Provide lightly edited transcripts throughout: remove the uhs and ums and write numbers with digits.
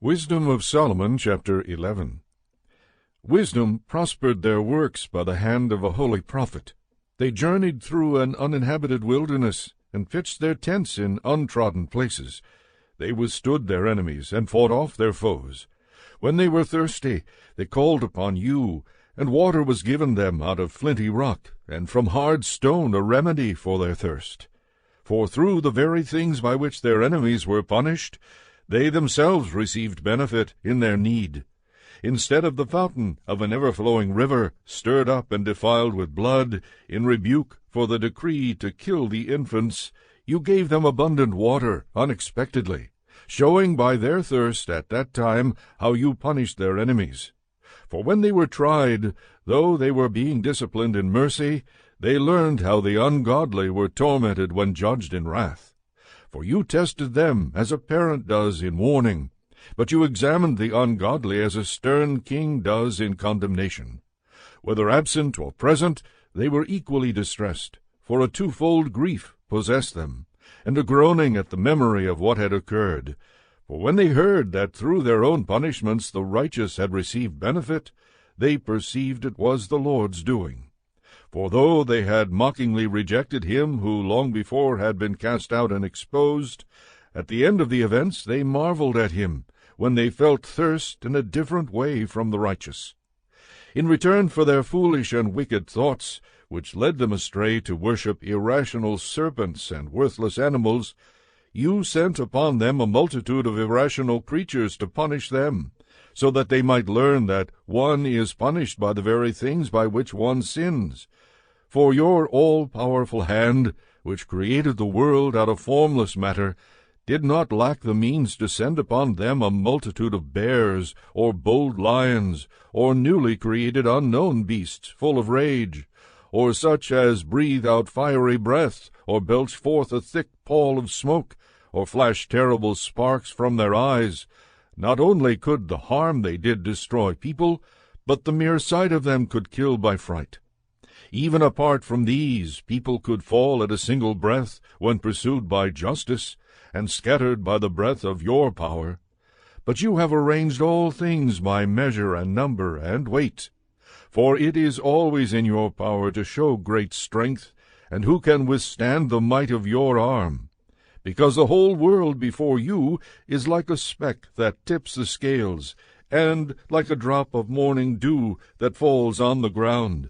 Wisdom of Solomon, chapter 11. Wisdom prospered their works by the hand of a holy prophet. They journeyed through an uninhabited wilderness, and pitched their tents in untrodden places. They withstood their enemies, and fought off their foes. When they were thirsty, they called upon you, and water was given them out of flinty rock, and from hard stone a remedy for their thirst. For through the very things by which their enemies were punished, they themselves received benefit in their need. Instead of the fountain of an ever-flowing river, stirred up and defiled with blood, in rebuke for the decree to kill the infants, you gave them abundant water unexpectedly, showing by their thirst at that time how you punished their enemies. For when they were tried, though they were being disciplined in mercy, they learned how the ungodly were tormented when judged in wrath. For you tested them as a parent does in warning, but you examined the ungodly as a stern king does in condemnation. Whether absent or present, they were equally distressed, for a twofold grief possessed them, and a groaning at the memory of what had occurred. For when they heard that through their own punishments the righteous had received benefit, they perceived it was the Lord's doing. For though they had mockingly rejected him who long before had been cast out and exposed, at the end of the events they marveled at him, when they felt thirst in a different way from the righteous. In return for their foolish and wicked thoughts, which led them astray to worship irrational serpents and worthless animals, you sent upon them a multitude of irrational creatures to punish them, so that they might learn that one is punished by the very things by which one sins. For your all-powerful hand, which created the world out of formless matter, did not lack the means to send upon them a multitude of bears, or bold lions, or newly created unknown beasts full of rage, or such as breathe out fiery breath, or belch forth a thick pall of smoke, or flash terrible sparks from their eyes. Not only could the harm they did destroy people, but the mere sight of them could kill by fright. Even apart from these, people could fall at a single breath when pursued by justice, and scattered by the breath of your power. But you have arranged all things by measure and number and weight. For it is always in your power to show great strength, and who can withstand the might of your arm? Because the whole world before you is like a speck that tips the scales, and like a drop of morning dew that falls on the ground.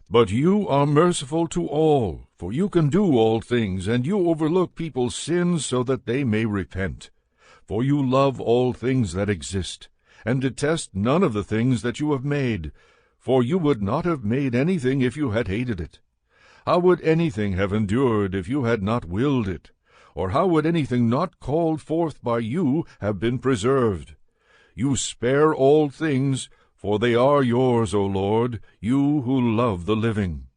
But you are merciful to all, for you can do all things, and you overlook people's sins so that they may repent. For you love all things that exist, and detest none of the things that you have made, for you would not have made anything if you had hated it. How would anything have endured if you had not willed it? Or how would anything not called forth by you have been preserved? You spare all things, for they are yours, O Lord, you who love the living.